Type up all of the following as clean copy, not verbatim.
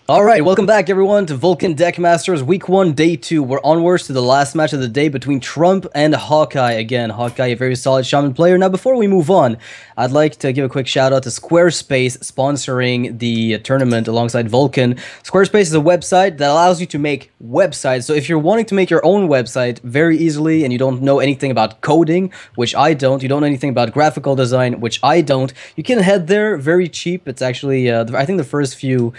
All right, welcome back everyone to Vulcun Deckmasters Week 1, Day 2. We're onwards to the last match of the day between Trump and Hawkeye. Again, Hawkeye, a very solid Shaman player. Now, before we move on, I'd like to give a quick shout out to Squarespace sponsoring the tournament alongside Vulcan. Squarespace is a website that allows you to make websites. So if you're wanting to make your own website very easily and you don't know anything about coding, which I don't, you don't know anything about graphical design, which I don't, you can head there very cheap. It's actually, I think the first few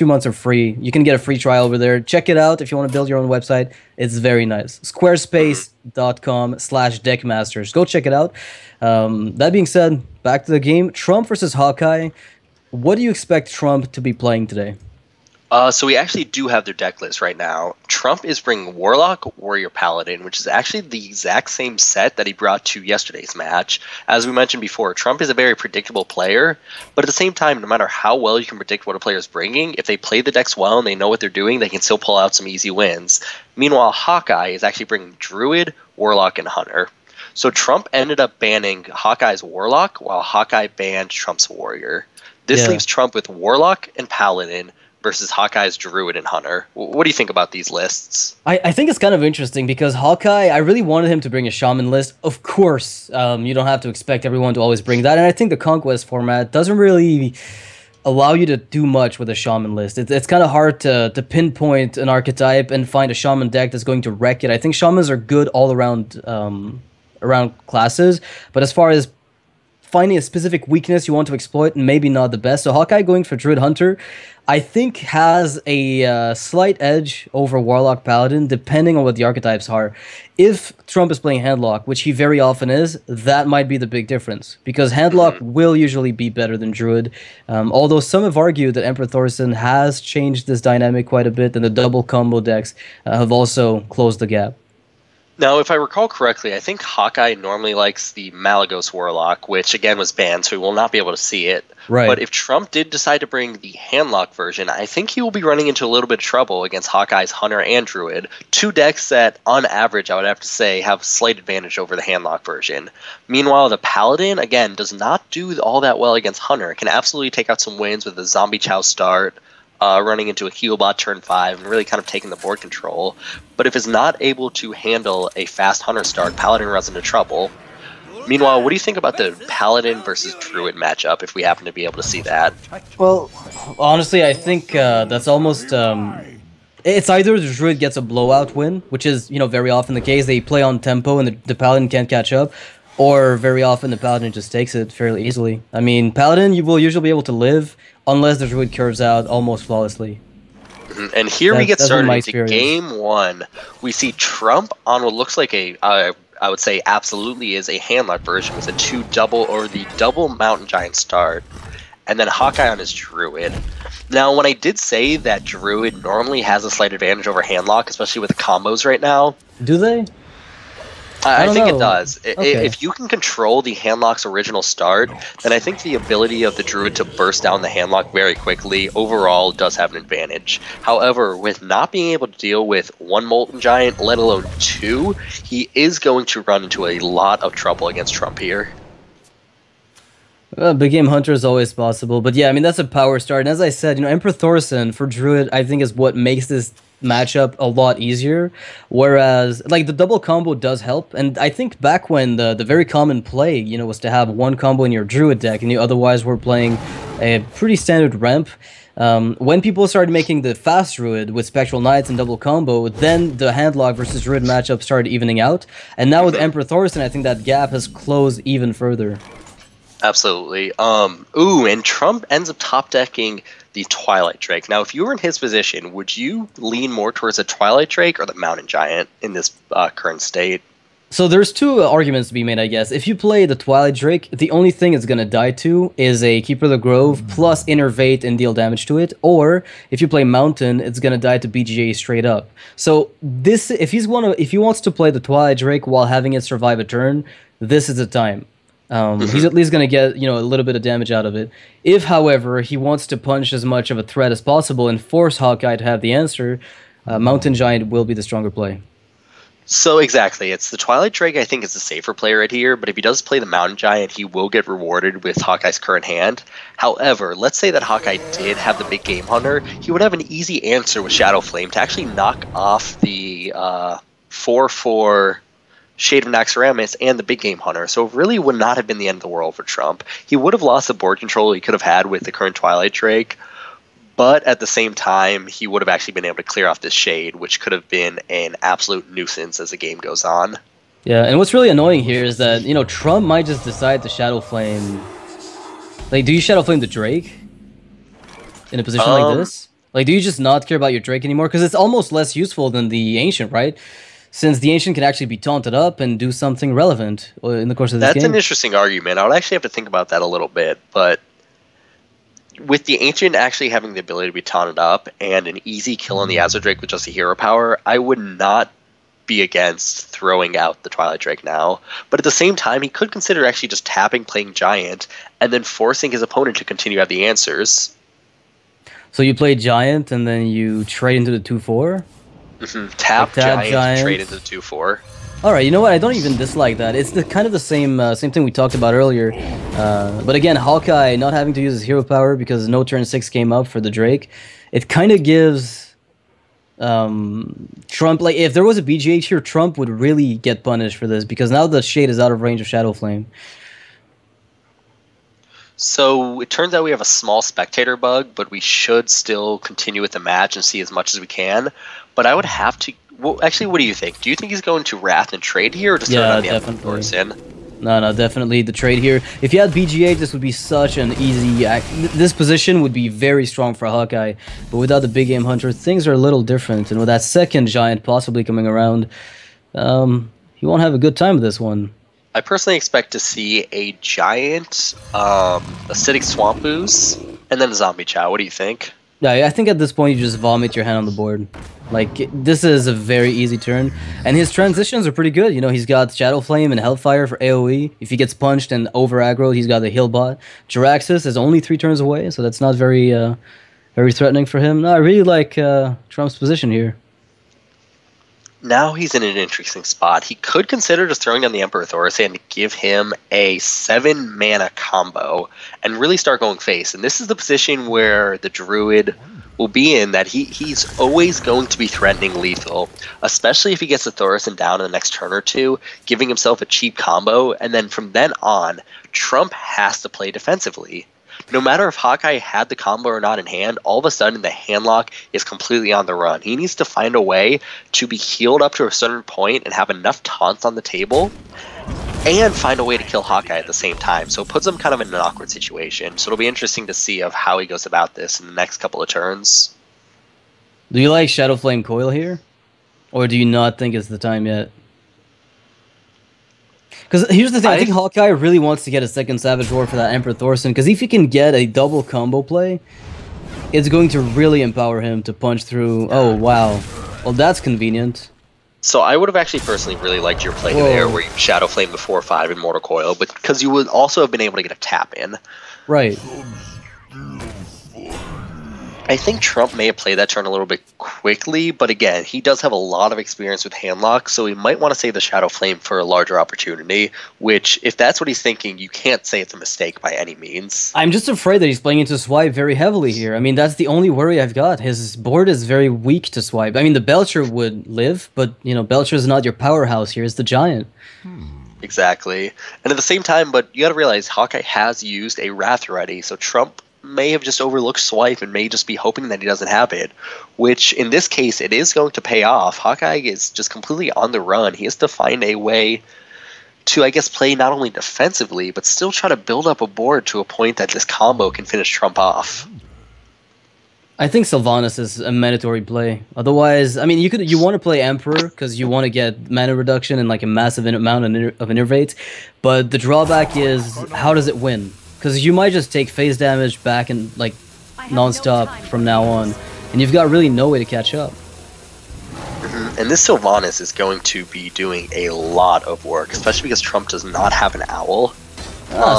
months are free. You can get a free trial over there. Check it out if you want to build your own website. It's very nice. Squarespace.com/deckmasters. Go check it out. That being said, back to the game. Trump versus Hawkeye. What do you expect Trump to be playing today? So we actually do have their deck list right now. Trump is bringing Warlock, Warrior, Paladin, which is actually the exact same set that he brought to yesterday's match. As we mentioned before, Trump is a very predictable player, but at the same time, no matter how well you can predict what a player is bringing, if they play the decks well and they know what they're doing, they can still pull out some easy wins. Meanwhile, Hawkeye is actually bringing Druid, Warlock, and Hunter. So Trump ended up banning Hawkeye's Warlock, while Hawkeye banned Trump's Warrior. This leaves Trump with Warlock and Paladin versus Hawkeye's Druid and Hunter. What do you think about these lists? I think it's kind of interesting because Hawkeye, I really wanted him to bring a Shaman list. Of course, you don't have to expect everyone to always bring that. And I think the Conquest format doesn't really allow you to do much with a Shaman list. It's kind of hard to pinpoint an archetype and find a Shaman deck that's going to wreck it. I think Shamans are good all around classes, but as far as finding a specific weakness you want to exploit, maybe not the best. So Hawkeye going for Druid Hunter, I think has a slight edge over Warlock Paladin, depending on what the archetypes are. If Trump is playing Handlock, which he very often is, that might be the big difference, because Handlock will usually be better than Druid, although some have argued that Emperor Thorson has changed this dynamic quite a bit, and the double combo decks have also closed the gap. Now, if I recall correctly, I think Hawkeye normally likes the Malagos Warlock, which again was banned, so we will not be able to see it. Right. But if Trump did decide to bring the Handlock version, I think he will be running into a little bit of trouble against Hawkeye's Hunter and Druid, two decks that, on average, I would have to say, have slight advantage over the Handlock version. Meanwhile, the Paladin, again, does not do all that well against Hunter. It can absolutely take out some wins with a Zombie Chow start, running into a Healbot turn 5 and really kind of taking the board control. But if it's not able to handle a fast Hunter start, Paladin runs into trouble. Meanwhile, what do you think about the Paladin versus Druid matchup, if we happen to be able to see that? Well, honestly, I think that's almost... it's either the Druid gets a blowout win, which is, very often the case. They play on tempo and the Paladin can't catch up. Or very often the Paladin just takes it fairly easily. I mean, Paladin, you will usually be able to live unless the Druid curves out almost flawlessly. And here we get started into game one. We see Trump on what looks like I would say absolutely is a Handlock version with a the double Mountain Giant start. And then Hawkeye on his Druid. Now, when I did say that Druid normally has a slight advantage over Handlock, especially with the combos right now. Do they? I think it does. Okay. If you can control the Handlock's original start, then I think the ability of the Druid to burst down the Handlock very quickly overall does have an advantage. However, with not being able to deal with one Molten Giant, let alone two, he is going to run into a lot of trouble against Trump here. Big Game Hunter is always possible, but yeah, I mean, that's a power start. And as I said, Emperor Thorson for Druid, I think is what makes this matchup a lot easier, whereas like the double combo does help. And I think back when the very common play was to have one combo in your Druid deck and you otherwise were playing a pretty standard ramp, when people started making the fast Druid with Spectral Knights and double combo, then the Handlock versus Druid matchup started evening out, and now with Emperor Thorson, I think that gap has closed even further. Absolutely. And Trump ends up top decking the Twilight Drake. Now, if you were in his position, would you lean more towards the Twilight Drake or the Mountain Giant in this current state? So there's two arguments to be made, I guess. If you play the Twilight Drake, the only thing it's going to die to is a Keeper of the Grove plus Innervate and deal damage to it. Or if you play Mountain, it's going to die to BGA straight up. So this, if he wants to play the Twilight Drake while having it survive a turn, this is the time. He's at least going to get, a little bit of damage out of it. If, however, he wants to punch as much of a threat as possible and force Hawkeye to have the answer, Mountain Giant will be the stronger play. So exactly, it's the Twilight Drake. I think is the safer player right here, but if he does play the Mountain Giant, he will get rewarded with Hawkeye's current hand. However, let's say that Hawkeye did have the big Game Hunter, he would have an easy answer with Shadow Flame to actually knock off the 4/4 Shade of Naxxramas and the big Game Hunter. So it really would not have been the end of the world for Trump. He would have lost the board control he could have had with the current Twilight Drake. But at the same time, he would have actually been able to clear off this Shade, which could have been an absolute nuisance as the game goes on. Yeah, and what's really annoying here is that, you know, Trump might just decide to Shadow Flame. Like, do you Shadow Flame the Drake in a position like this? Like, do you just not care about your Drake anymore? Because it's almost less useful than the Ancient, right? Since the Ancient can actually be taunted up and do something relevant in the course of this game. That's an interesting argument. I would actually have to think about that a little bit, but with the Ancient actually having the ability to be taunted up and an easy kill on the Azure Drake with just a hero power, I would not be against throwing out the Twilight Drake now. But at the same time, he could consider actually just tapping, playing Giant, and then forcing his opponent to continue to have the answers. So you play Giant, and then you trade into the 2/4? Mm-hmm. Tap Giant, trade into the 2/4. All right, you know what? I don't even dislike that. It's the kind of the same thing we talked about earlier. But again, Hawkeye not having to use his hero power because no turn 6 came up for the Drake. It kind of gives Trump, like, if there was a BGH here, Trump would really get punished for this because now the Shade is out of range of Shadow Flame. So it turns out we have a small spectator bug, but we should still continue with the match and see as much as we can. But I would have to. Well, actually, what do you think? Do you think he's going to Wrath and trade here, or just throw it on the definitely. No, definitely the trade here. If you had BGA, this would be such an easy. This position would be very strong for Hawkeye, but without the big Game Hunter, things are a little different. And with that second Giant possibly coming around, he won't have a good time with this one. I personally expect to see a Giant, Acidic Swamp Ooze, and then a Zombie Chow. What do you think? Yeah, I think at this point you just vomit your hand on the board. Like, this is a very easy turn. And his transitions are pretty good. You know, he's got Shadow Flame and Hellfire for AoE. If he gets punched and over-aggroed, he's got the heal bot. Jiraxxus is only 3 turns away, so that's not very very threatening for him. No, I really like Trump's position here. Now he's in an interesting spot. He could consider just throwing down the Emperor Thaurissan to give him a 7-mana combo and really start going face. And this is the position where the Druid will be in, that he's always going to be threatening lethal, especially if he gets the Thaurissan down in the next turn or two, giving himself a cheap combo. And then from then on, Trump has to play defensively. No matter if Hawkeye had the combo or not in hand, all of a sudden the handlock is completely on the run. He needs to find a way to be healed up to a certain point and have enough taunts on the table and find a way to kill Hawkeye at the same time. So it puts him kind of in an awkward situation. So it'll be interesting to see of how he goes about this in the next couple of turns. Do you like Shadow Flame Coil here? Or do you not think it's the time yet? Because here's the thing, I think Hawkeye really wants to get a second Savage Roar for that Emperor Thaurissan, because if he can get a double combo play, it's going to really empower him to punch through. Oh, wow. Well, that's convenient. So I would have actually personally really liked your play there, where you Shadow Flame the 4/5 in Mortal Coil, but because you would also have been able to get a tap in. Right. I think Trump may have played that turn a little bit quickly, but again, he does have a lot of experience with handlock, so he might want to save the Shadow Flame for a larger opportunity, which, if that's what he's thinking, you can't say it's a mistake by any means. I'm just afraid that he's playing into swipe very heavily here. I mean, that's the only worry I've got. His board is very weak to swipe. I mean, the Belcher would live, but, you know, Belcher is not your powerhouse here. It's the Giant. Exactly. And at the same time, but you got to realize Hawkeye has used a Wrath already, so Trump may have just overlooked swipe and may just be hoping that he doesn't have it, which in this case it is going to pay off. Hawkeye is just completely on the run. He has to find a way to, I guess, play not only defensively but still try to build up a board to a point that this combo can finish Trump off. I think Sylvanas is a mandatory play. Otherwise, I mean, you want to play Emperor because you want to get mana reduction and like a massive amount of innervates, but the drawback is, how does it win? Because you might just take phase damage back and like non-stop from now on, and you've got really no way to catch up. And this Sylvanas is going to be doing a lot of work, especially because Trump does not have an owl.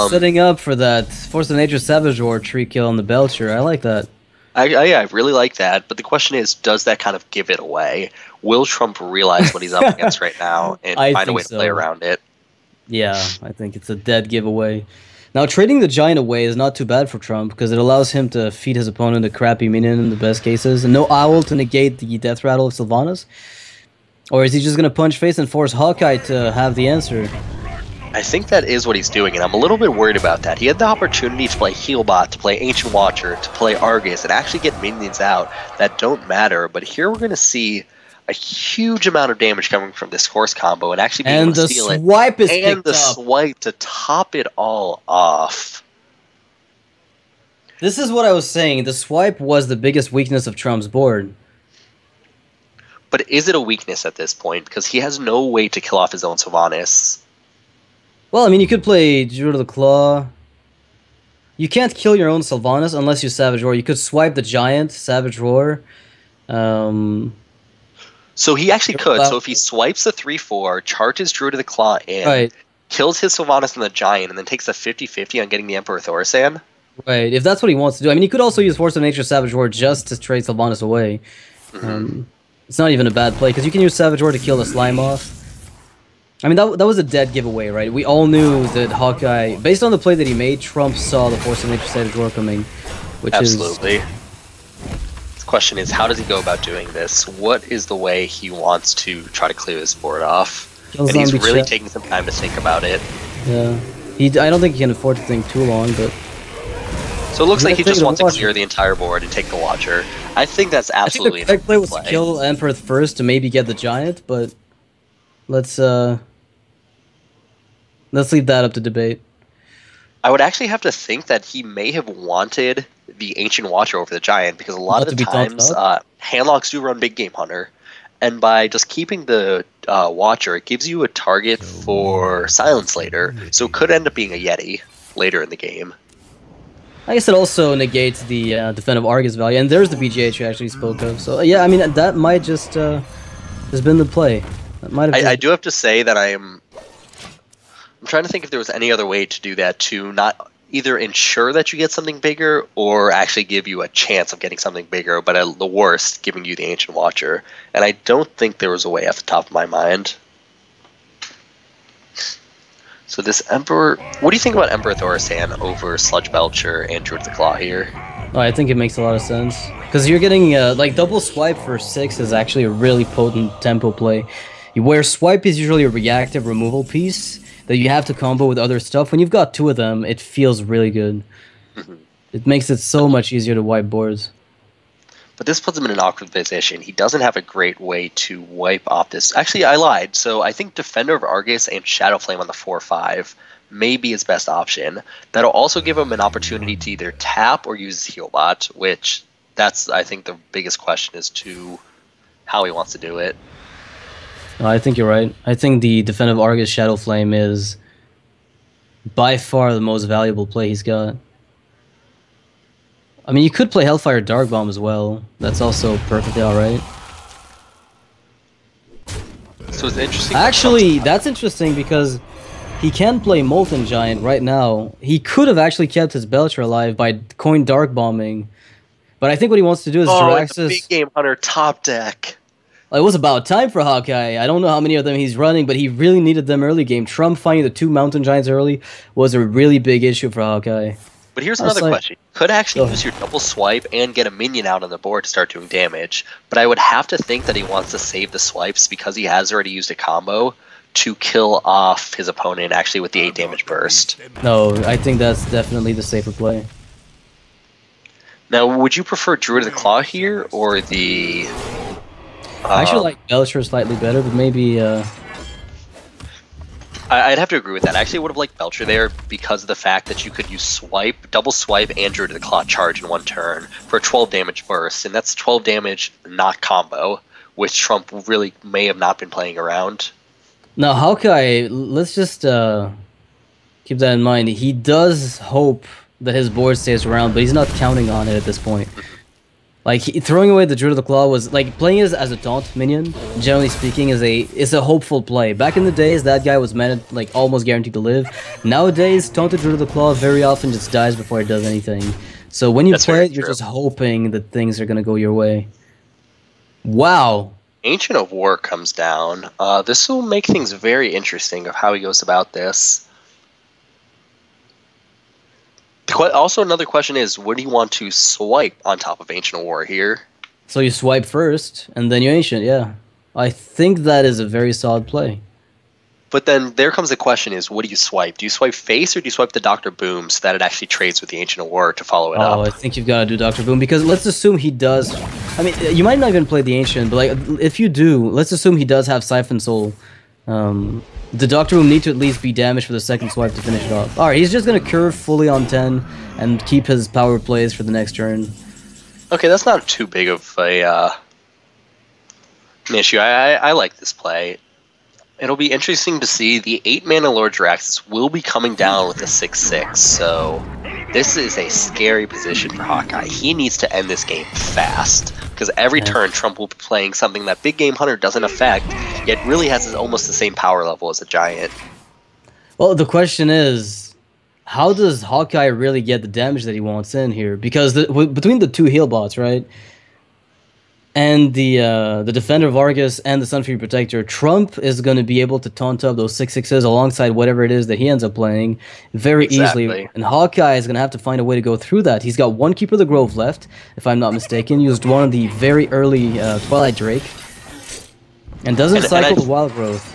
Setting up for that Force of Nature Savage Roar tree kill on the Belcher. I like that. I really like that, but the question is, does that kind of give it away? Will Trump realize what he's up against right now and I find a think way to play so. around it? Yeah, I think it's a dead giveaway. Now, trading the giant away is not too bad for Trump because it allows him to feed his opponent a crappy minion in the best cases. And no owl to negate the death rattle of Sylvanas? Or is he just going to punch face and force Hawkeye to have the answer? I think that is what he's doing, and I'm a little bit worried about that. He had the opportunity to play Healbot, to play Ancient Watcher, to play Argus, and actually get minions out that don't matter. But here we're going to see a huge amount of damage coming from this horse combo and actually being able to steal it. And the swipe is and picked the up. swipe to top it all off. This is what I was saying. The swipe was the biggest weakness of Trump's board. But is it a weakness at this point? Because he has no way to kill off his own Sylvanas. Well, I mean, you could play Druid of the Claw. You can't kill your own Sylvanas unless you Savage Roar. You could swipe the Giant, Savage Roar. So he actually could. So if he swipes the 3/4, charges Druid of the Claw in, Right. kills his Sylvanas and the Giant, and then takes a 50-50 on getting the Emperor Thorsan. Right, if that's what he wants to do. I mean, he could also use Force of Nature Savage Roar just to trade Sylvanas away. It's not even a bad play, because you can use Savage Roar to kill the slime off. I mean, that was a dead giveaway, right? We all knew that Hawkeye, based on the play that he made, Trump saw the Force of Nature Savage Roar coming, which Absolutely. The question is, how does he go about doing this? What is the way he wants to try to clear this board off? And he's really taking some time to think about it. Yeah. I don't think he can afford to think too long, but... So it looks like he just wants to clear the entire board and take the Watcher. I think that's absolutely I think the correct play was to kill Emperor first to maybe get the Giant, but let's leave that up to debate. I would actually have to think that he may have wanted the Ancient Watcher over the Giant, because a lot of the times handlocks do run Big Game Hunter, and by just keeping the Watcher, it gives you a target for Silence later, so it could end up being a Yeti later in the game. I guess it also negates the defensive Argus value, and there's the BGH you actually spoke of. So yeah, I mean that might just has been the play. That might have. I do have to say that I'm trying to think if there was any other way to do that to not either ensure that you get something bigger or actually give you a chance of getting something bigger, but at the worst, giving you the Ancient Watcher. And I don't think there was a way off the top of my mind. So this Emperor... What do you think about Emperor Thorsan over Sludge Belcher and Druid of the Claw here? Oh, I think it makes a lot of sense. Because you're getting, like, double swipe for 6 is actually a really potent tempo play. Where swipe is usually a reactive removal piece that you have to combo with other stuff. When you've got 2 of them, it feels really good. It makes it so much easier to wipe boards. But this puts him in an awkward position. He doesn't have a great way to wipe off this. Actually, I lied. So I think Defender of Argus and Shadow Flame on the 4/5 may be his best option. That'll also give him an opportunity to either tap or use Healbot, which that's, I think, the biggest question as to how he wants to do it. I think you're right. I think the Defensive Argus Shadow Flame is by far the most valuable play he's got. I mean, you could play Hellfire Dark Bomb as well. That's also perfectly alright. So it's interesting. Actually, that's interesting because he can play Molten Giant right now. He could have actually kept his Belcher alive by coin Dark Bombing. But I think what he wants to do is it's a Big Game Hunter top deck. It was about time for Hawkeye. I don't know how many of them he's running, but he really needed them early game. Trump finding the 2 Mountain Giants early was a really big issue for Hawkeye. But here's another question. You could actually use your double swipe and get a minion out on the board to start doing damage, but I would have to think that he wants to save the swipes because he has already used a combo to kill off his opponent actually with the 8 damage burst. No, I think that's definitely the safer play. Now, would you prefer Druid of the Claw here or the... I actually like Belcher slightly better, but maybe... I'd have to agree with that. I actually would have liked Belcher there because of the fact that you could use swipe, double swipe, and Druid of the Claw charge in one turn for a 12 damage burst, and that's 12 damage, not combo, which Trump really may have not been playing around. Now, Hawkeye, let's just keep that in mind. He does hope that his board stays around, but he's not counting on it at this point. Like, throwing away the Druid of the Claw was, like, playing it as a taunt minion, generally speaking, is a hopeful play. Back in the days, that guy was almost guaranteed to live. Nowadays, taunted Druid of the Claw very often just dies before it does anything. So when you That's play very it, you're true. just hoping that things are going to go your way. Wow. Ancient of War comes down. This will make things very interesting of how he goes about this. Also, another question is, would he want to swipe on top of Ancient of War here? So you swipe first, and then you Ancient, yeah. I think that is a very solid play. But then there comes the question is, what do you swipe? Do you swipe face or do you swipe the Dr. Boom so that it actually trades with the Ancient of War to follow it Oh, up? I think you've got to do Dr. Boom, because let's assume he does... I mean, you might not even play the Ancient, but like, if you do, let's assume he does have Siphon Soul. The Dr. Boom need to at least be damaged for the second swipe to finish it off. Alright, he's just going to curve fully on 10 and keep his power plays for the next turn. Okay, that's not too big of an issue. I like this play. It'll be interesting to see. The 8-mana Lord Jaraxxus will be coming down with a 6/6, so this is a scary position for Hawkeye. He needs to end this game fast, because every turn Trump will be playing something that Big Game Hunter doesn't affect, yet really has almost the same power level as a Giant. Well, the question is, how does Hawkeye really get the damage that he wants in here? Because between the two heal bots, right? And the Defender of Argus and the Sunfury Protector, Trump is going to be able to taunt up those 6/6s alongside whatever it is that he ends up playing very easily. And Hawkeye is going to have to find a way to go through that. He's got one Keeper of the Grove left, if I'm not mistaken. Used one of the very early Twilight Drake. And doesn't cycle the Wild Growth.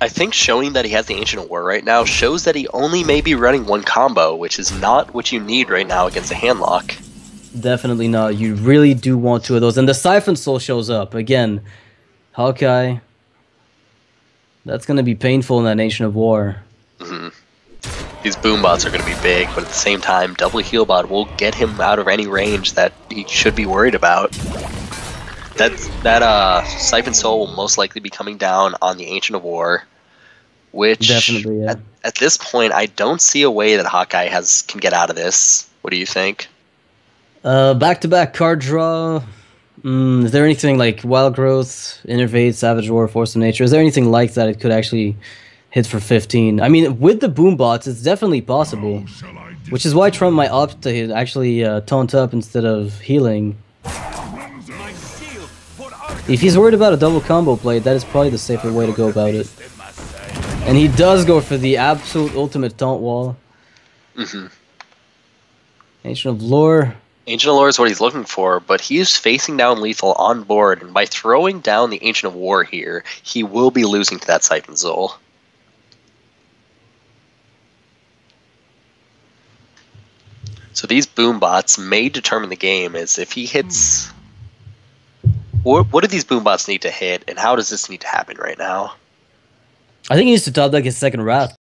I think showing that he has the Ancient of War right now shows that he only may be running one combo, which is not what you need right now against a Handlock. Definitely not. You really do want two of those. And the Siphon Soul shows up. Again, Hawkeye. That's going to be painful in that Nation of War. These boom bots are going to be big, but at the same time, double heal bot will get him out of any range that he should be worried about. That Siphon Soul will most likely be coming down on the Ancient of War, which Definitely, yeah. at this point, I don't see a way that Hawkeye can get out of this. What do you think? Back-to-back card draw. Is there anything like Wild Growth, Innervate, Savage Roar, Force of Nature? Is there anything like that it could actually hit for 15? I mean, with the boom bots, it's definitely possible. Which is why Trump might opt to actually taunt up instead of healing. If he's worried about a double combo play, that is probably the safer way to go about it. And he does go for the absolute ultimate taunt wall. Ancient of Lore. Ancient of Lore is what he's looking for, but he's facing down lethal on board, and by throwing down the Ancient of War here, he will be losing to that Siphon Soul. So these boom bots may determine the game, as if he hits... What do these boom bots need to hit, and how does this need to happen right now? I think he needs to top deck his second Wrath.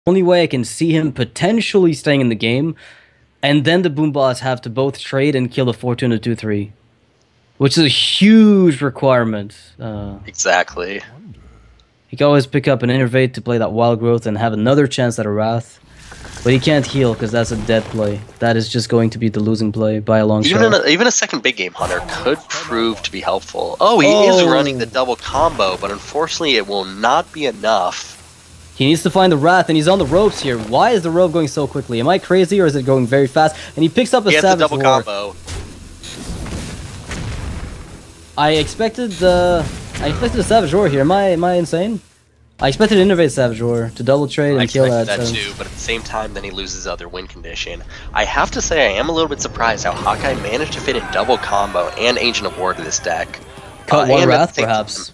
Only way I can see him potentially staying in the game, and then the boom bots have to both trade and kill a 4/2 and a 2/3, which is a huge requirement. Exactly. He can always pick up an Innervate to play that Wild Growth and have another chance at a Wrath, but he can't heal because that's a dead play. That is just going to be the losing play by a long shot. Even a second Big Game Hunter could prove to be helpful. Oh, he is running the double combo, but unfortunately it will not be enough. He needs to find the Wrath, and he's on the ropes here. Why is the rope going so quickly? Am I crazy, or is it going very fast? And he picks up a Savage double Roar. combo. I expected the Savage Roar here. Am I insane? I expected to Innervate Savage Roar to double trade and kill that. I expected that too, but at the same time, then he loses other win condition. I have to say, I am a little bit surprised how Hawkeye managed to fit in double combo and Ancient of War to this deck. Cut one Wrath, perhaps.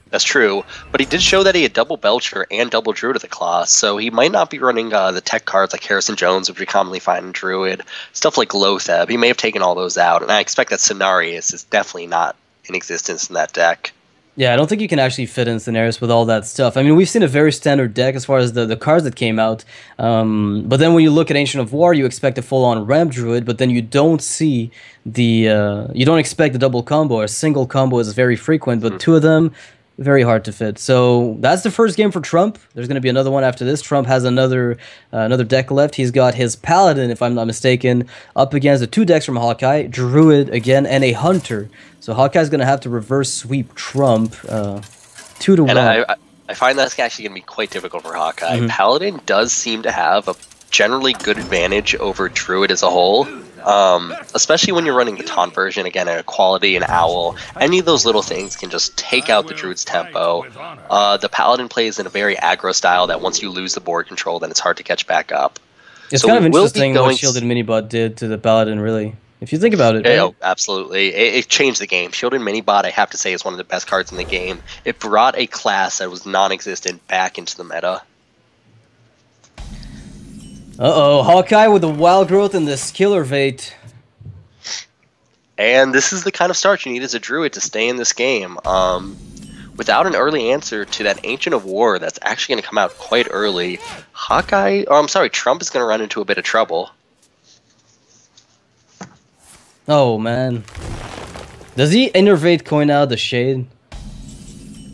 That's true, but he did show that he had double Belcher and double Druid of the Claw, so he might not be running the tech cards like Harrison Jones, which we commonly find in Druid. Stuff like Lotheb, he may have taken all those out, and I expect that Cenarius is definitely not in existence in that deck. Yeah, I don't think you can actually fit in Cenarius with all that stuff. I mean, we've seen a very standard deck as far as the cards that came out, but then when you look at Ancient of War, you expect a full-on Ramp Druid, but then you don't see the... you don't expect the double combo. A single combo is very frequent, but two of them... very hard to fit. So that's the first game for Trump. There's going to be another one after this. Trump has another deck left. He's got his Paladin, if I'm not mistaken, up against the two decks from Hawkeye, Druid again, and a Hunter. So Hawkeye's going to have to reverse sweep Trump 2-1. And I find that's actually going to be quite difficult for Hawkeye. Paladin does seem to have a generally good advantage over Druid as a whole. Especially when you're running the taunt version, again, a quality, an owl, any of those little things can just take out the Druid's tempo. The Paladin plays in a very aggro style that once you lose the board control, then it's hard to catch back up. It's So kind of we will be interesting going what Shielded Minibot did to the Paladin, really. If you think about it. Right? Oh, absolutely. It changed the game. Shielded Minibot, I have to say, is one of the best cards in the game. It brought a class that was non-existent back into the meta. Uh-oh, Hawkeye with the Wild Growth and the Skiller Vate. And this is the kind of start you need as a Druid to stay in this game. Without an early answer to that Ancient of War that's actually going to come out quite early, Trump is going to run into a bit of trouble. Oh, man. Does he innervate coin out the Shade?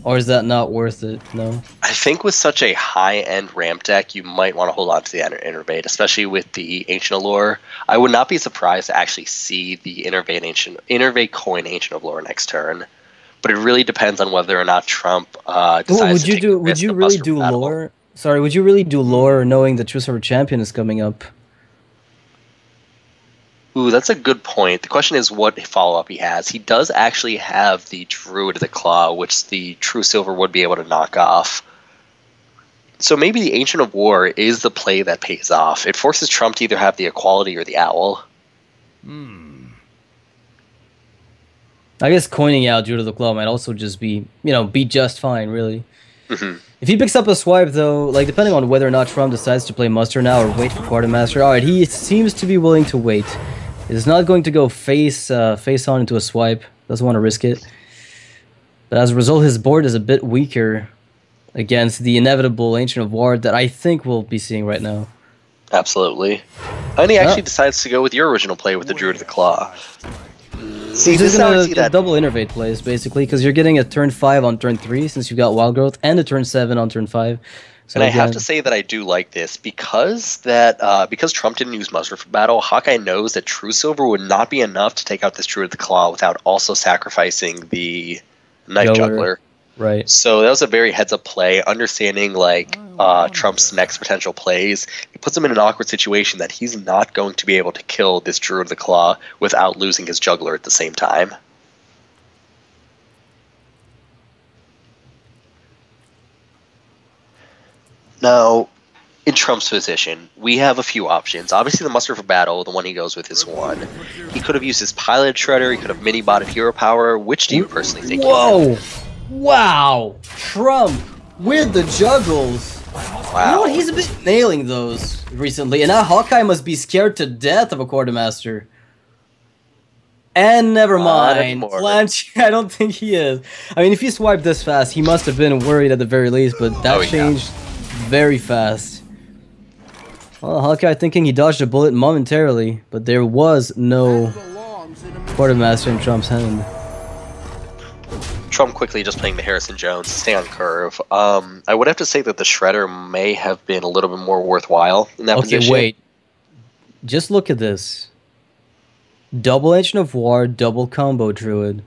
Or is that not worth it? No. I think with such a high-end ramp deck, you might want to hold on to the innervate, especially with the Ancient Allure. I would not be surprised to actually see the innervate coin Ancient Allure next turn, but it really depends on whether or not Trump decides to take the risk Would you of really Buster do Battle. lore? Sorry, would you really do lore knowing the True Silver Champion is coming up? Ooh, that's a good point. The question is what follow-up he has. He does actually have the Druid of the Claw, which the True Silver would be able to knock off. So maybe the Ancient of War is the play that pays off. It forces Trump to either have the Equality or the Owl. I guess coining out Druid of the Claw might also just be, be just fine, really. Mm-hmm. If he picks up a swipe, though, like, depending on whether or not Trump decides to play Muster now or wait for Quartermaster, alright, he seems to be willing to wait. He's not going to go face on into a swipe. Doesn't want to risk it. But as a result, his board is a bit weaker against the inevitable Ancient of War that I think we'll be seeing right now. Absolutely. And he actually decides to go with your original play with the Druid of the Claw. See, He's this just is how I gonna see get that. double innervate plays, basically, because you're getting a turn 5 on turn 3 since you've got Wild Growth, and a turn 7 on turn 5. So And I have again, to say that I do like this because Trump didn't use Muster for battle. Hawkeye knows that True Silver would not be enough to take out this Druid of the Claw without also sacrificing the Night Juggler. Right. So that was a very heads-up play, understanding Trump's next potential plays. It puts him in an awkward situation that he's not going to be able to kill this Druid of the Claw without losing his Juggler at the same time. Now, in Trump's position, we have a few options. Obviously, the Muster for Battle, the one he goes with, is one. He could have used his Pilot Shredder. He could have mini-botted Hero Power. Which do you personally think? Whoa! Wow! Trump with the juggles. Wow. You know what? He's a bit nailing those recently, and now Hawkeye must be scared to death of a Quartermaster. And never mind, anymore. Blanche, I don't think he is. I mean, if he swiped this fast, he must have been worried at the very least, but that changed very fast. Well, Hawkeye thinking he dodged a bullet momentarily, but there was no Quartermaster in Trump's hand. Trump quickly just playing the Harrison Jones to stay on curve. I would have to say that the Shredder may have been a little bit more worthwhile in that position. Okay, wait. Just look at this. Double Ancient of War, double combo Druid.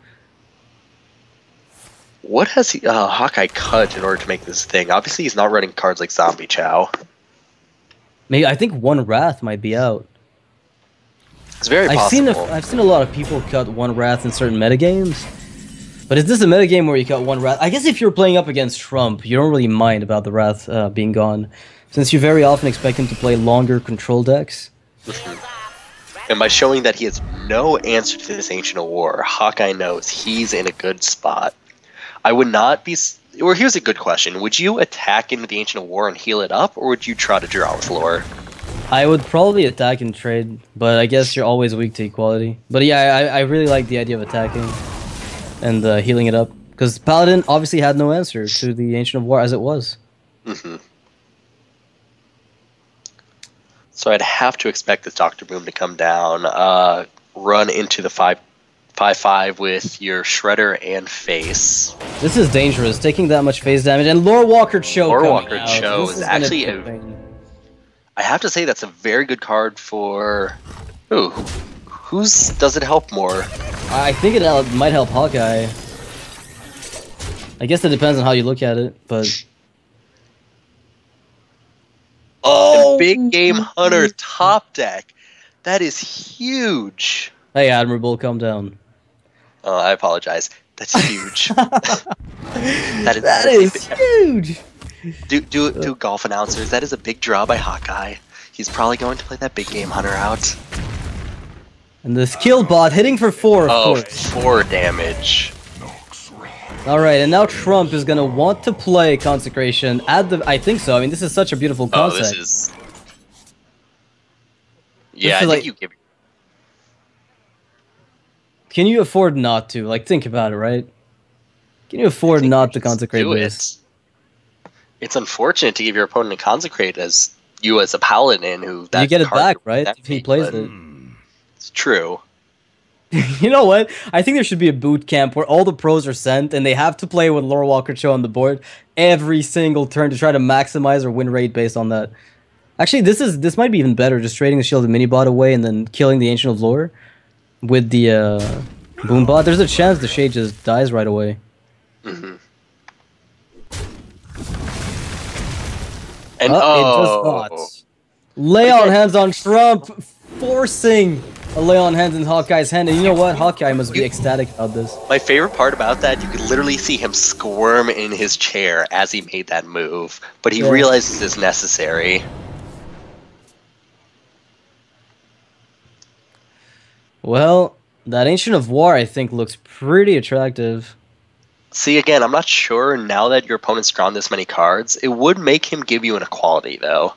What has Hawkeye cut in order to make this thing? Obviously, he's not running cards like Zombie Chow. Maybe I think one Wrath might be out. It's very possible. I've seen a lot of people cut one Wrath in certain metagames. But is this a metagame where you cut one Wrath? I guess if you're playing up against Trump, you don't really mind about the Wrath being gone, since you very often expect him to play longer control decks. And by showing that he has no answer to this Ancient of War, Hawkeye knows he's in a good spot. I would not be... Or here's a good question. Would you attack into the Ancient of War and heal it up, or would you try to draw with lore? I would probably attack and trade, but I guess you're always weak to equality. But yeah, I really like the idea of attacking and healing it up. Because Paladin obviously had no answer to the Ancient of War as it was. Mm-hmm. So I'd have to expect this Dr. Boom to come down, run into the 5/5 with your Shredder and Face. This is dangerous, taking that much phase damage, and Lore Walker Cho Lore coming Walker out. Cho This is gonna actually be a- pain. I have to say that's a very good card for... Ooh, whose does it help more? I think it might help Hawkeye. I guess it depends on how you look at it, but... Oh Big Game Hunter top deck. That is huge. Hey, Admirable, calm down. Oh, I apologize. That's huge. that is huge. Do golf announcers. That is a big draw by Hawkeye. He's probably going to play that Big Game Hunter out. And the skill bot hitting for 4, of course. 4 damage. Alright, and now Trump is gonna want to play Consecration at the... I think so. I mean, this is such a beautiful concept. Oh, this is... Yeah, I think like... you give... Can you afford not to? Like, think about it, right? Can you afford not to consecrate this? It's unfortunate to give your opponent a consecrate as you as a paladin who... You get it back, right? If he plays it. It's true. You know what? I think there should be a boot camp where all the pros are sent and they have to play with Lore Walker Cho on the board every single turn to try to maximize their win rate based on that. Actually, this might be even better, just trading the Shield and Minibot away and then killing the Ancient of Lore with the Boombot. There's a chance the Shade just dies right away. Mm-hmm. And it does not. Lay on hands on Trump, forcing a lay on hands in Hawkeye's hand. And you know what? Hawkeye must be ecstatic about this. My favorite part about that, you could literally see him squirm in his chair as he made that move. But he realizes it's necessary. Well, that Ancient of War, I think, looks pretty attractive. See, again, I'm not sure now that your opponent's drawn this many cards. It would make him give you an equality, though.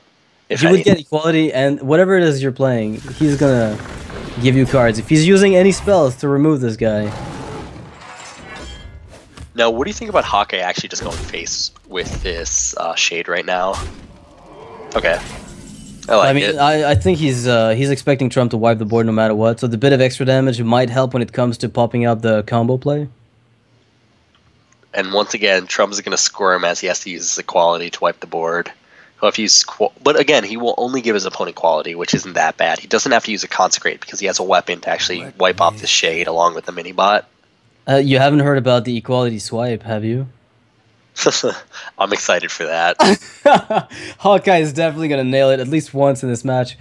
He would get equality, and whatever it is you're playing, he's gonna give you cards. If he's using any spells to remove this guy. Now, what do you think about Hawkeye actually just going face with this Shade right now? Okay. I mean, I think he's expecting Trump to wipe the board no matter what, so the bit of extra damage might help when it comes to popping out the combo play. And once again, Trump is going to squirm as he has to use his equality to wipe the board. He'll have to use but again, he will only give his opponent quality, which isn't that bad. He doesn't have to use a Consecrate because he has a weapon to actually wipe off the Shade along with the Minibot. You haven't heard about the equality swipe, have you? I'm excited for that. Hawkeye is definitely going to nail it at least once in this match.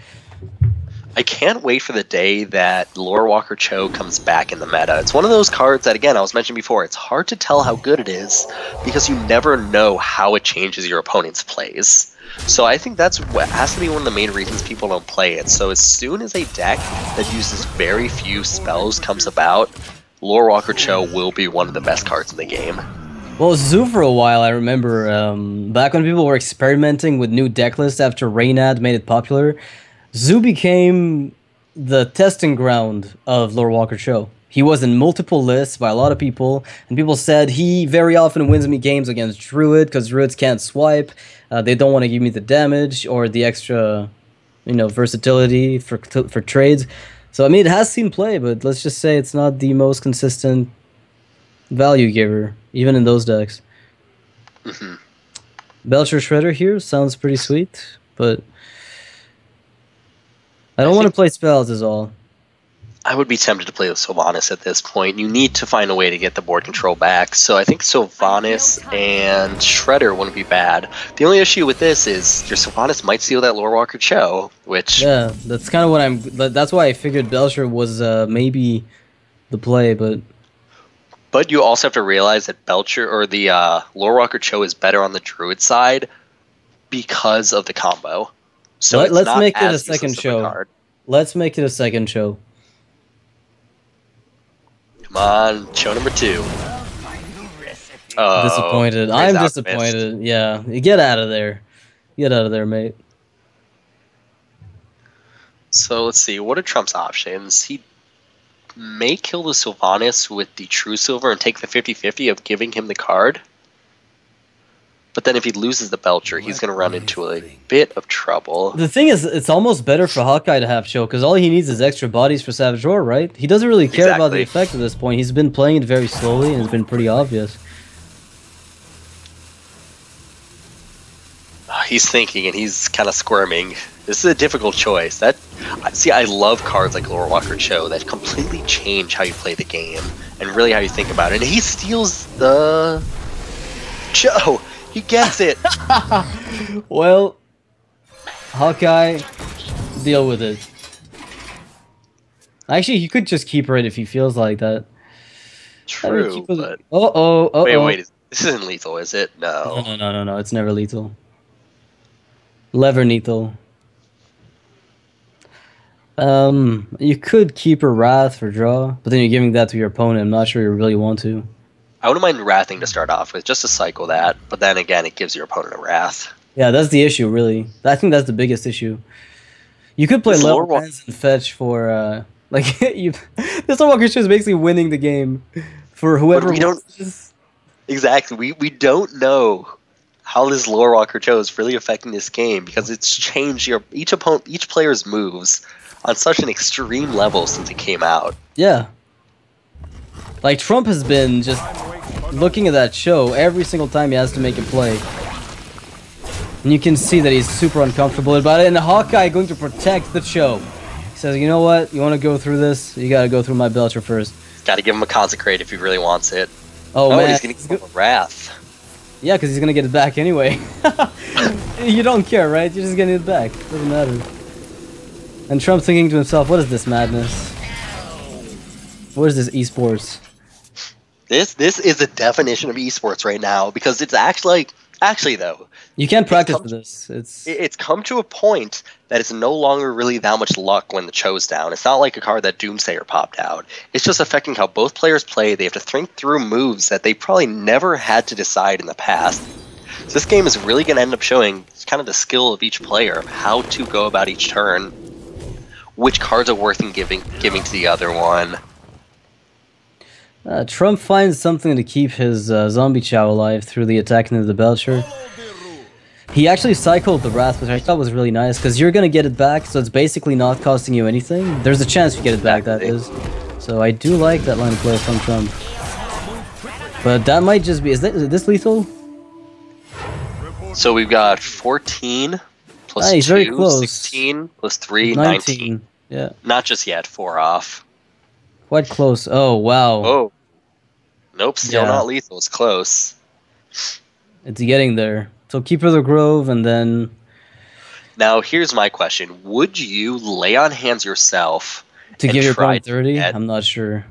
I can't wait for the day that Lore Walker Cho comes back in the meta. It's one of those cards that, again, I was mentioning before, it's hard to tell how good it is because you never know how it changes your opponent's plays. So I think that's what has to be one of the main reasons people don't play it. So as soon as a deck that uses very few spells comes about, Lore Walker Cho will be one of the best cards in the game. Well, Zoo for a while, I remember, back when people were experimenting with new deck lists after Reynad made it popular, Zoo became the testing ground of Lore Walker Cho. He was in multiple lists by a lot of people, and people said he very often wins me games against Druid because Druids can't swipe. They don't want to give me the damage or the extra, versatility for trades. So I mean, it has seen play, but let's just say it's not the most consistent value giver, even in those decks. Mm-hmm. Belcher Shredder here sounds pretty sweet, but I don't want to play spells is all. I would be tempted to play with Sylvanas at this point. You need to find a way to get the board control back. So I think Sylvanas and Shredder wouldn't be bad. The only issue with this is your Sylvanas might steal that Lore Walker Cho, which... Yeah, that's kind of what that's why I figured Belcher was maybe the play, but... But you also have to realize that Belcher, or the Lore Walker Cho is better on the Druid side because of the combo. So let's make it a second show. Let's make it a second show. Come on, show number 2. Disappointed. I'm disappointed. Yeah, get out of there. Get out of there, mate. So let's see. What are Trump's options? He may kill the Sylvanas with the True Silver and take the 50-50 of giving him the card. But then if he loses the Belcher, he's going to run into a bit of trouble. The thing is, it's almost better for Hawkeye to have Cho, because all he needs is extra bodies for Savage Roar, right? He doesn't really care about the effect at this point. He's been playing it very slowly, and it's been pretty obvious. He's thinking, and he's kind of squirming. This is a difficult choice. See, I love cards like Lore Walker Cho that completely change how you play the game, and really how you think about it. And he steals the... Cho! He gets it! Well, Hawkeye, deal with it. Actually, he could just keep her in if he feels like that. True, but... Wait, this isn't lethal, is it? No. No, it's never lethal. Lever lethal. You could keep her Wrath for draw, but then you're giving that to your opponent. I'm not sure you really want to. I wouldn't mind Wrathing to start off with, just to cycle that, but then again, it gives your opponent a Wrath. Yeah, that's the issue, really. I think that's the biggest issue. You could play level hands and fetch for, like, this Walker Show is basically winning the game for whoever wins. Exactly. We don't know how this Lore Walker Cho is really affecting this game because it's changed each player's moves on such an extreme level since it came out. Yeah. Like, Trump has been just looking at that show every single time he has to make a play. And you can see that he's super uncomfortable about it. And Hawkeye going to protect the show. He says, you know what? You want to go through this? You got to go through my Belcher first. Got to give him a Consecrate if he really wants it. Oh man. He's going to give him a Wrath. Yeah, because he's going to get it back anyway. You don't care, right? You're just getting it back. Doesn't matter. And Trump thinking to himself, what is this madness? What is this esports? This is the definition of esports right now because it's actually though. You can't practice for this. It's come to a point that it's no longer really that much luck when the Cho's down. It's not like a card that Doomsayer popped out. It's just affecting how both players play. They have to think through moves that they probably never had to decide in the past. So this game is really going to end up showing kind of the skill of each player of how to go about each turn, which cards are worth giving to the other one. Trump finds something to keep his zombie chow alive through the attack into the Belcher. He actually cycled the Wrath, which I thought was really nice, because you're going to get it back, so it's basically not costing you anything. There's a chance you get it back, that is. So I do like that line of play from Trump. But that might just be... Is this lethal? So we've got 14 plus 2, very close. 16 plus 3, 19. Yeah. Not just yet, 4 off. Quite close. Oh, wow. Oh. Nope, still not lethal. It's close. It's getting there. So keep her the Grove, and then... Now, here's my question. Would you lay on hands yourself to give your opponent 30? I'm not sure.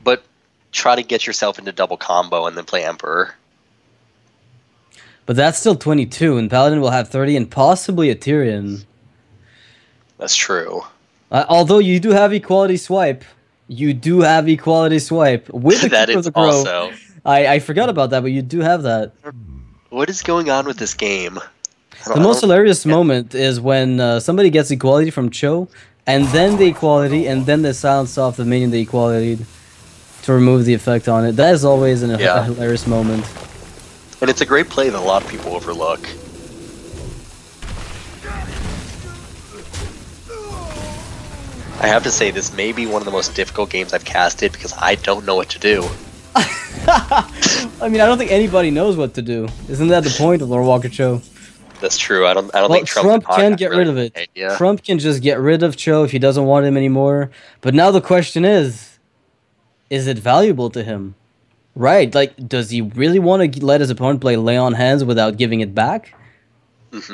But try to get yourself into double combo and then play Emperor. But that's still 22, and Paladin will have 30, and possibly a Tyrion. That's true. Although you do have Equality Swipe. You do have Equality Swipe with the that Keeper is of the Grove. Also... I forgot about that, but you do have that. What is going on with this game? The most hilarious moment is when somebody gets Equality from Cho, and then the Equality, and then they silence off the minion the Equality to remove the effect on it. That is always a hilarious moment. And it's a great play that a lot of people overlook. I have to say, this may be one of the most difficult games I've casted because I don't know what to do. I mean, I don't think anybody knows what to do. Isn't that the point of Lore Walker Cho? That's true. I don't think Trump can get rid of it. Trump can just get rid of Cho if he doesn't want him anymore. But now the question is it valuable to him? Right, like, does he really want to let his opponent play lay on hands without giving it back?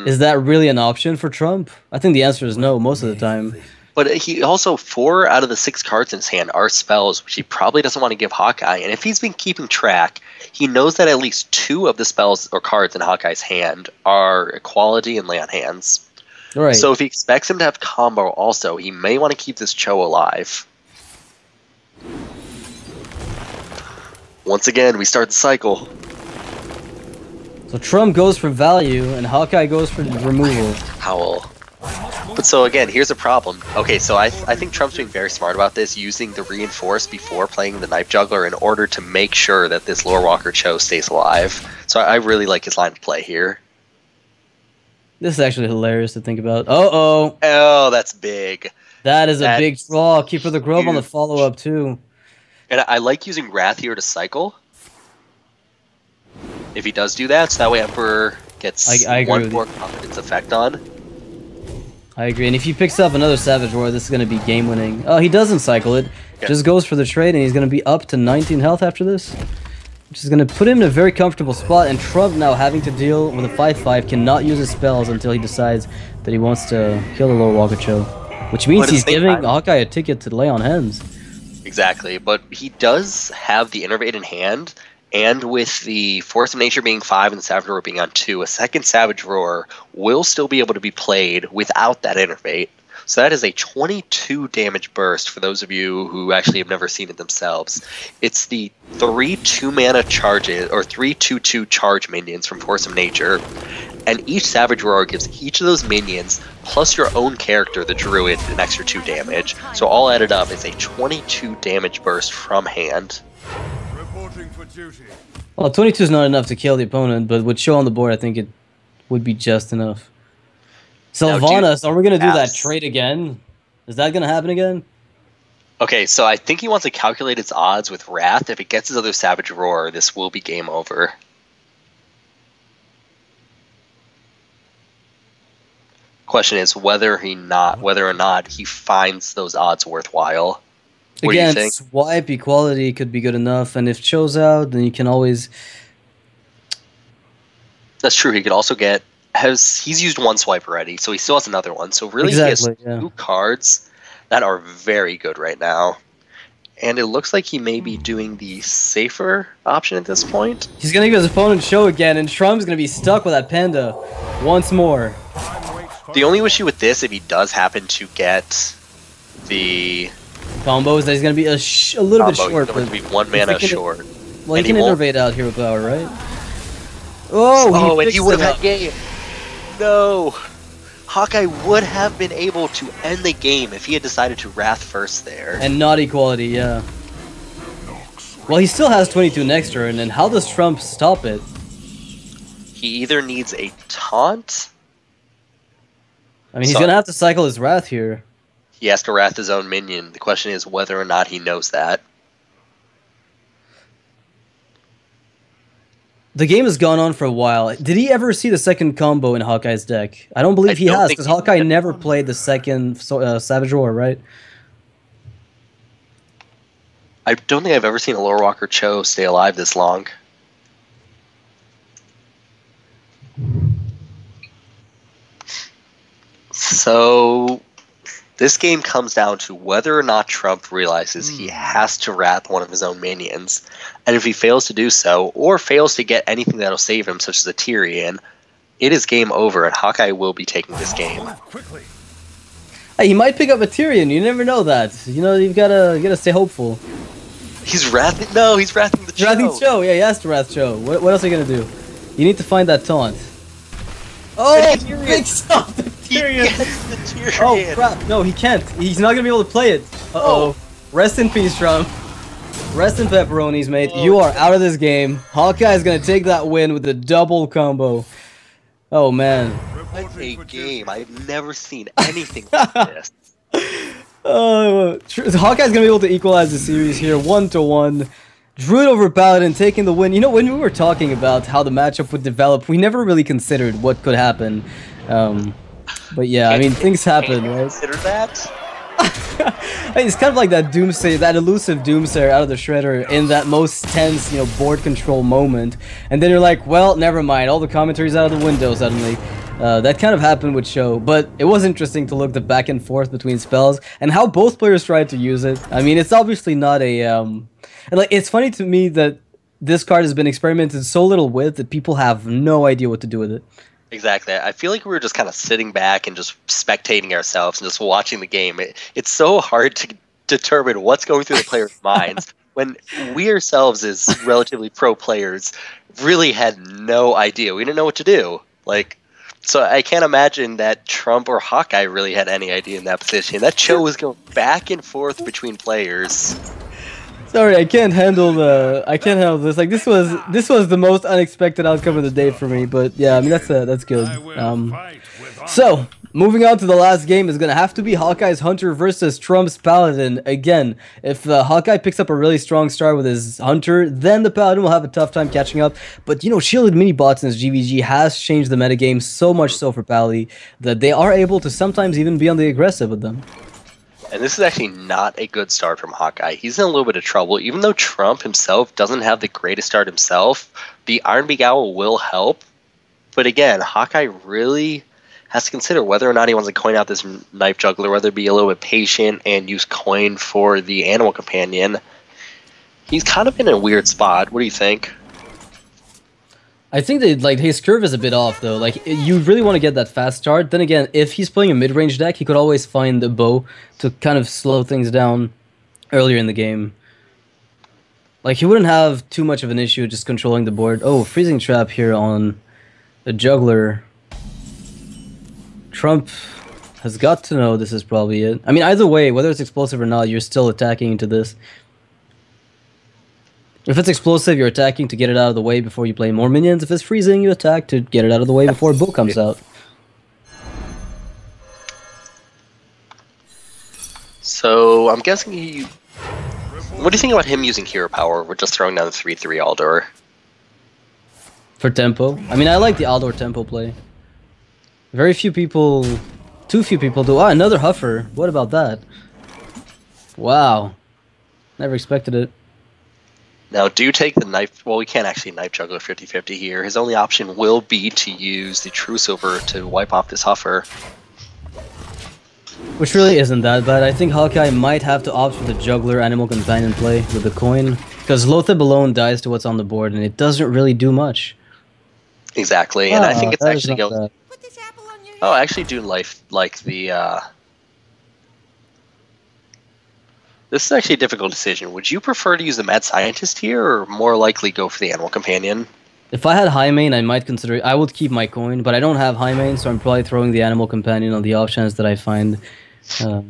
Is that really an option for Trump? I think the answer is no most of the time. But he also, 4 out of the 6 cards in his hand are spells, which he probably doesn't want to give Hawkeye. And if he's been keeping track, he knows that at least 2 of the spells or cards in Hawkeye's hand are Equality and Lay on Hands. Right. So if he expects him to have combo also, he may want to keep this Cho alive. Once again, we start the cycle. So Trump goes for value, and Hawkeye goes for removal. Howl. But so again, here's a problem. Okay, so I think Trump's being very smart about this, using the Reinforce before playing the Knife Juggler in order to make sure that this Lore Walker Cho stays alive. So I really like his line of play here. This is actually hilarious to think about. Uh-oh. Oh, that's big. That is a big draw. Keeper of the Grove on the follow-up, too. And I like using Wrath here to cycle. If he does do that, so that way Emperor gets one more confidence effect on. I agree, and if he picks up another Savage Roar, this is going to be game-winning. Oh, he doesn't cycle it. Yeah. Just goes for the trade, and he's going to be up to 19 health after this. which is going to put him in a very comfortable spot, and Trump now having to deal with a 5-5 cannot use his spells until he decides that he wants to kill the Lord Walker Cho, which means he's giving Hawkeye a ticket to lay on hands. Exactly, but he does have the Innervate in hand, and with the Force of Nature being 5 and the Savage Roar being on 2, a second Savage Roar will still be able to be played without that Innervate. So that is a 22 damage burst for those of you who actually have never seen it themselves. It's the 3 2-mana charges, or 3 2/2 charge minions from Force of Nature, and each Savage Roar gives each of those minions, plus your own character, the Druid, an extra 2 damage. So all added up is a 22 damage burst from hand. Reporting for duty. Well, 22 is not enough to kill the opponent, but with Cho on the board, I think it would be just enough. Sylvanas, are we going to do that trade again? Is that going to happen again? Okay, so I think he wants to calculate its odds with Wrath. If it gets his other Savage Roar, this will be game over. Question is whether or not he finds those odds worthwhile. What Again, do you think? swipe equality could be good enough, and if Cho's out, then you can always... That's true. He could also get... He's used one swipe already, so he still has another one. So really, he has 2 cards that are very good right now. And it looks like he may be doing the safer option at this point. He's going to give his opponent Cho again, and Trump's going to be stuck with that Panda once more. The only issue with this, if he does happen to get the combo, is that he's going to be a little bit short. He's going to be 1 mana short. Well, he can innervate out Hero Power, right? Oh, and he would have had game. No. Hawkeye would have been able to end the game if he had decided to Wrath first there. And not equality, yeah. Well, he still has 22 next turn, and how does Trump stop it? He either needs a taunt. I mean, he's going to have to cycle his Wrath here. He has to Wrath his own minion. The question is whether or not he knows that. The game has gone on for a while. Did he ever see the second combo in Hawkeye's deck? I don't believe he has, because Hawkeye never played the second Savage Roar, right? I don't think I've ever seen a Lore Walker Cho stay alive this long. So this game comes down to whether or not Trump realizes he has to Wrath one of his own minions. And if he fails to do so, or fails to get anything that'll save him, such as a Tyrion, it is game over, and Hawkeye will be taking this game. Hey, he might pick up a Tyrion. You never know that. You know, you gotta stay hopeful. He's Wrathing? No, he's Wrathing the Cho. Wrathing Cho, yeah, he has to Wrath Cho. What else are you gonna do? You need to find that taunt. Oh, he picks up the Tyrion! He gets the Tyrion! Oh, crap. No, he can't. He's not gonna be able to play it. Uh-oh. Rest in peace, Trump. Rest in pepperonis, mate. You are out of this game. Hawkeye is gonna take that win with a double combo. Oh, man. What a game. I've never seen anything like this. Hawkeye's gonna be able to equalize the series here, 1-1. Druid over Paladin taking the win. You know, when we were talking about how the matchup would develop, we never really considered what could happen. But yeah, I mean, things happen, right? Consider that? I mean, it's kind of like that Doomsayer, that elusive Doomsayer out of the Shredder in that most tense, you know, board control moment. And then you're like, well, never mind, all the commentary's out of the window suddenly. That kind of happened with Cho, but it was interesting to look the back and forth between spells and how both players tried to use it. I mean, it's obviously not a... and like, it's funny to me that this card has been experimented so little with that people have no idea what to do with it. Exactly. I feel like we were just kind of sitting back and just spectating ourselves and just watching the game. It's so hard to determine what's going through the players' minds when we ourselves, as relatively pro players, really had no idea. We didn't know what to do. Like, so I can't imagine that Trump or Hawkeye really had any idea in that position. That Cho was going back and forth between players. Sorry, I can't handle this. Like, this was the most unexpected outcome of the day for me. But yeah, I mean, that's good. So moving on to the last game is gonna have to be Hawkeye's Hunter versus Trump's Paladin. Again, if Hawkeye picks up a really strong start with his Hunter, then the Paladin will have a tough time catching up. But you know, shielded mini bots in his GVG has changed the metagame so much so for Pally that they are able to sometimes even be on the aggressive with them. And this is actually not a good start from Hawkeye. He's in a little bit of trouble. Even though Trump himself doesn't have the greatest start himself, the Iron Beak Owl will help. But again, Hawkeye really has to consider whether or not he wants to coin out this Knife Juggler, whether be a little bit patient and use coin for the Animal Companion. He's kind of in a weird spot. What do you think? I think that like his curve is a bit off though. Like you really want to get that fast start. Then again, if he's playing a mid-range deck, he could always find the bow to kind of slow things down earlier in the game. Like he wouldn't have too much of an issue just controlling the board. Oh, freezing trap here on the juggler. Trump has got to know this is probably it. I mean, either way, whether it's explosive or not, you're still attacking into this. If it's explosive, you're attacking to get it out of the way before you play more minions. If it's freezing, you attack to get it out of the way before a bow comes out. So, I'm guessing he... What do you think about him using hero power? We're just throwing down the 3/3 Aldor. For tempo? I mean, I like the Aldor tempo play. Very few people... Too few people do... Ah, another Huffer. What about that? Wow. Never expected it. Now, do take the knife... Well, we can't actually knife juggler 50-50 here. His only option will be to use the True Silver to wipe off this Huffer. Which really isn't that bad. I think Hawkeye might have to opt for the Juggler Animal Companion play with the coin. Because Lotheb alone dies to what's on the board, and it doesn't really do much. Exactly, and I think it's actually going... Put this apple on your Oh, I actually do like the... This is actually a difficult decision. Would you prefer to use the Mad Scientist here, or more likely go for the Animal Companion? If I had high main, I might consider it. I would keep my coin, but I don't have high main, so I'm probably throwing the Animal Companion on the off chance that I find... Now,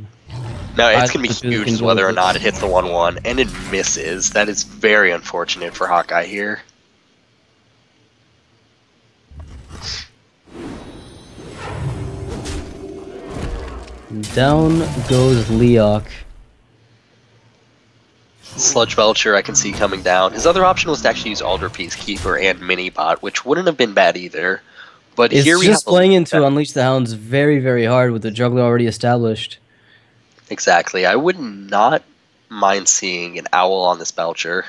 it's going to be huge whether or not it hits the 1/1, and it misses. That is very unfortunate for Hawkeye here. Down goes Leok. Sludge Belcher I can see coming down. His other option was to actually use Alder Peacekeeper and Minibot, which wouldn't have been bad either. But It's here we just have playing into Unleash the Hounds very, very hard with the Juggler already established. Exactly. I would not mind seeing an Owl on this Belcher.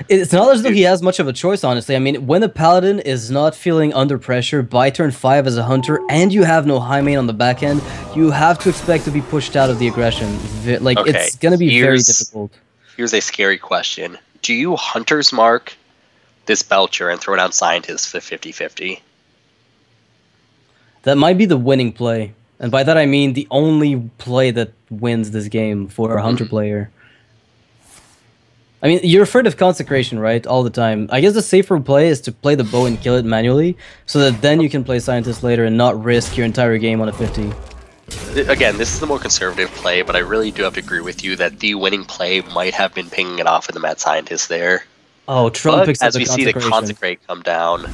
It's not as though he has much of a choice, honestly. I mean, when a Paladin is not feeling under pressure by turn 5 as a Hunter, and you have no high main on the back end, you have to expect to be pushed out of the aggression. Like, Okay, it's going to be very difficult. Here's a scary question. Do you Hunter's Mark this Belcher and throw down Scientist for 50-50? That might be the winning play. And by that I mean the only play that wins this game for a Hunter player. I mean, you're afraid of Consecration, right? All the time. I guess the safer play is to play the bow and kill it manually, so that then you can play Scientist later and not risk your entire game on a 50. Again, this is the more conservative play, but I really do have to agree with you that the winning play might have been pinging it off with the Mad Scientist there. Oh, Trump picks up as the we see the Consecrate come down,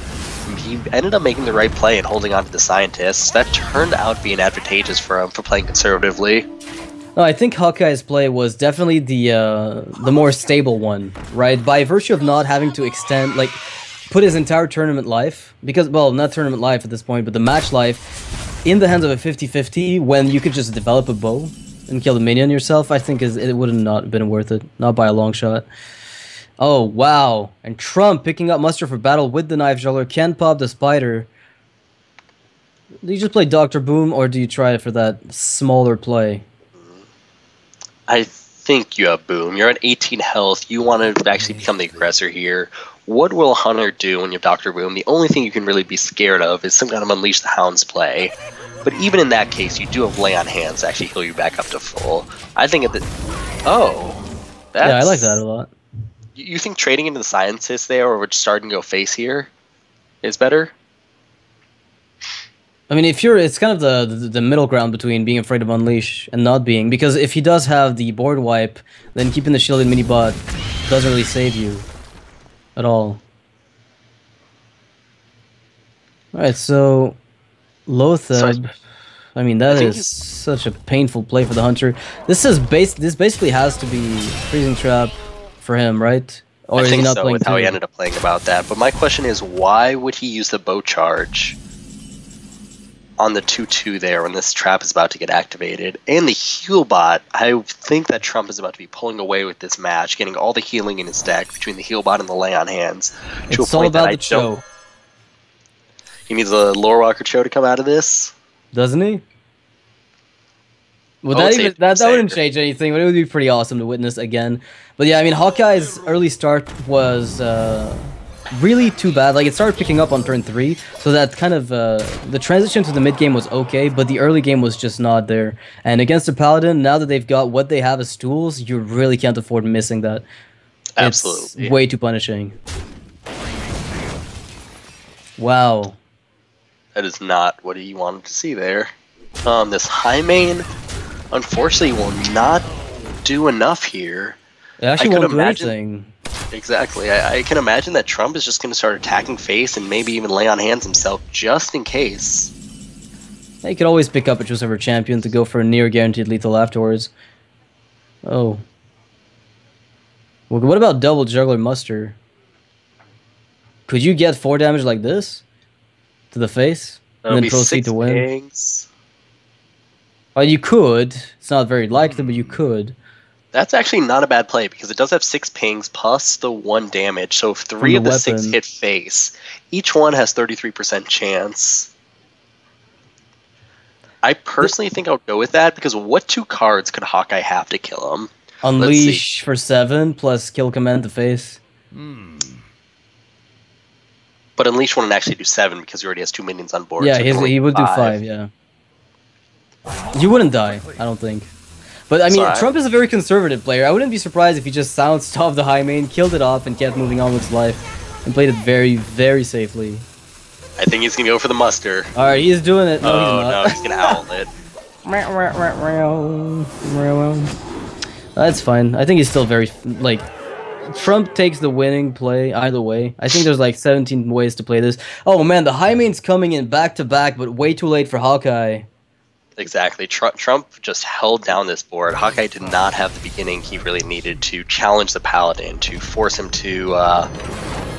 he ended up making the right play and holding on to the Scientists. That turned out being advantageous for him for playing conservatively. No, I think Hawkeye's play was definitely the more stable one, right? By virtue of not having to extend, like, put his entire tournament life, because, well, not tournament life at this point, but the match life, in the hands of a 50-50, when you could just develop a bow and kill the minion yourself, I think it would have not been worth it. Not by a long shot. Oh, wow. And Trump picking up Muster for battle with the Knife Juggler can pop the Spider. Do you just play Dr. Boom, or do you try it for that smaller play? I think you have Boom. You're at 18 health. You want to actually become the aggressor here. What will Hunter do when you have Dr. Boom? The only thing you can really be scared of is some kind of Unleash the Hounds play. But even in that case, you do have Lay on Hands to actually heal you back up to full. I think at the... Oh. That's... Yeah, I like that a lot. You think trading into the Scientist there, or starting to go face here, is better? I mean, if you're, it's kind of the middle ground between being afraid of Unleash and not being, because if he does have the board wipe, then keeping the shielded mini bot doesn't really save you at all. Alright, so Lotheb, I mean, that is such a painful play for the Hunter. This basically has to be Freezing Trap for him, right? Or I think not so, playing with how he ended up playing about that. But my question is, why would he use the bow charge? on the 2-2 there when this trap is about to get activated. And the heal bot, I think that Trump is about to be pulling away with this match, getting all the healing in his deck between the heal bot and the lay on hands. It's all about the Cho. He needs a Lore Walker Cho to come out of this. Doesn't he? Well, that wouldn't change anything, but it would be pretty awesome to witness again. But yeah, I mean, Hawkeye's early start was really too bad. Like, it started picking up on turn 3, so that kind of the transition to the mid game was okay, but the early game was just not there. And against the Paladin, now that they've got what they have as tools, you really can't afford missing that. Absolutely, it's way too punishing. Wow, that is not what he wanted to see there. This high main, unfortunately, will not do enough here. It actually won't do anything. Exactly. I can imagine that Trump is just going to start attacking face and maybe even lay on hands himself just in case. He could always pick up a Choose champion to go for a near guaranteed lethal afterwards. Oh. Well, what about double juggler muster? Could you get 4 damage like this to the face and then proceed to win? Pings. Well, you could. It's not very likely, but you could. That's actually not a bad play because it does have 6 pings plus the 1 damage. So if 3 of the 6 hit face, each one has 33% chance. I personally think I'll go with that because what 2 cards could Hawkeye have to kill him? Unleash for 7 plus kill command to face. But Unleash wouldn't actually do 7 because he already has 2 minions on board. Yeah, so he would do 5, yeah. You wouldn't die, I don't think. But I mean, Trump is a very conservative player. I wouldn't be surprised if he just silenced off the high main, killed it off, and kept moving on with his life. And played it very, very safely. I think he's going to go for the muster. Alright, he's doing it. No, he's not. No, he's going to owl it. That's fine. I think he's still very, like... Trump takes the winning play either way. I think there's like 17 ways to play this. Oh man, the high main's coming in back-to-back, but way too late for Hawkeye. Exactly. Trump just held down this board. Hawkeye did not have the beginning he really needed to challenge the Paladin, to force him to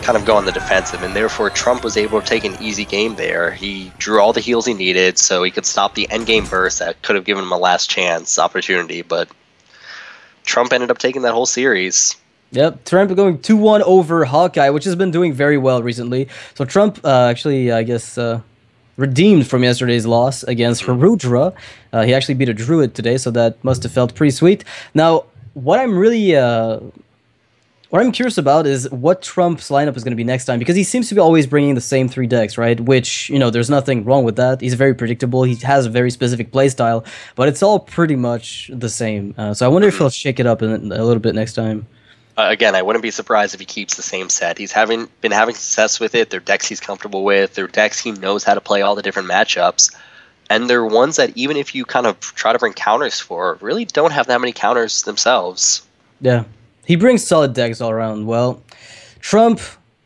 kind of go on the defensive, and therefore Trump was able to take an easy game there. He drew all the heals he needed so he could stop the endgame burst that could have given him a last chance opportunity, but Trump ended up taking that whole series. Yep, Trump going 2-1 over Hawkeye, which has been doing very well recently. So Trump actually, I guess... redeemed from yesterday's loss against Harudra. He actually beat a druid today, so that must have felt pretty sweet. Now, what I'm really what I'm curious about is what Trump's lineup is going to be next time, because he seems to be always bringing the same 3 decks, right? Which, you know, there's nothing wrong with that. He's very predictable. He has a very specific playstyle, but it's all pretty much the same. So I wonder if he'll shake it up a little bit next time. Again, I wouldn't be surprised if he keeps the same set. He's been having success with it. They're decks he's comfortable with. They're decks he knows how to play all the different matchups. And they're ones that even if you kind of try to bring counters for, really don't have that many counters themselves. Yeah. He brings solid decks all around. Well, Trump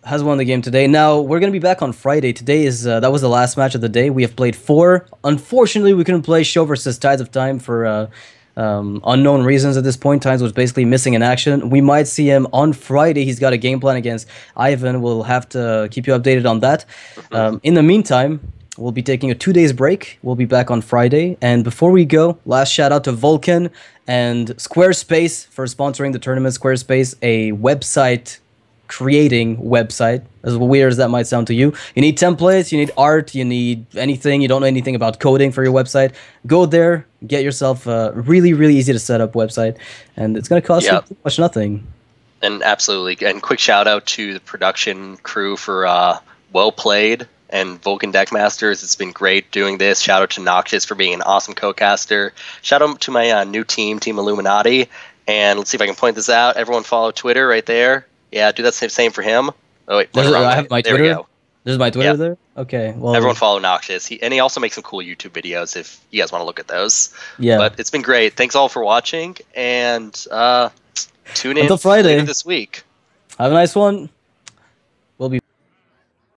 has won the game today. Now, we're going to be back on Friday. Today is that was the last match of the day. We have played 4. Unfortunately, we couldn't play Show versus Tides of Time for... unknown reasons at this point. Times was basically missing in action. We might see him on Friday. He's got a game plan against Ivan. We'll have to keep you updated on that. In the meantime, we'll be taking a 2 days break. We'll be back on Friday. And before we go, last shout out to Vulcun and Squarespace for sponsoring the tournament. Squarespace, a website creating website, as weird as that might sound to you. You need templates, you need art, you need anything, you don't know anything about coding for your website. Go there, get yourself a really, really easy to set up website, and it's going to cost you pretty much nothing. And absolutely. And quick shout out to the production crew for Well Played and Vulcun Deckmasters. It's been great doing this. Shout out to Noxious for being an awesome co-caster. Shout out to my new team, Team Illuminati. And let's see if I can point this out. Everyone follow Twitter right there. Yeah, do that same for him. Oh wait, I have my Twitter. There we go. There's my Twitter there? Okay. Well, everyone follow Noxious. He also makes some cool YouTube videos if you guys want to look at those. Yeah. But it's been great. Thanks all for watching, and tune in until Friday this week. Have a nice one.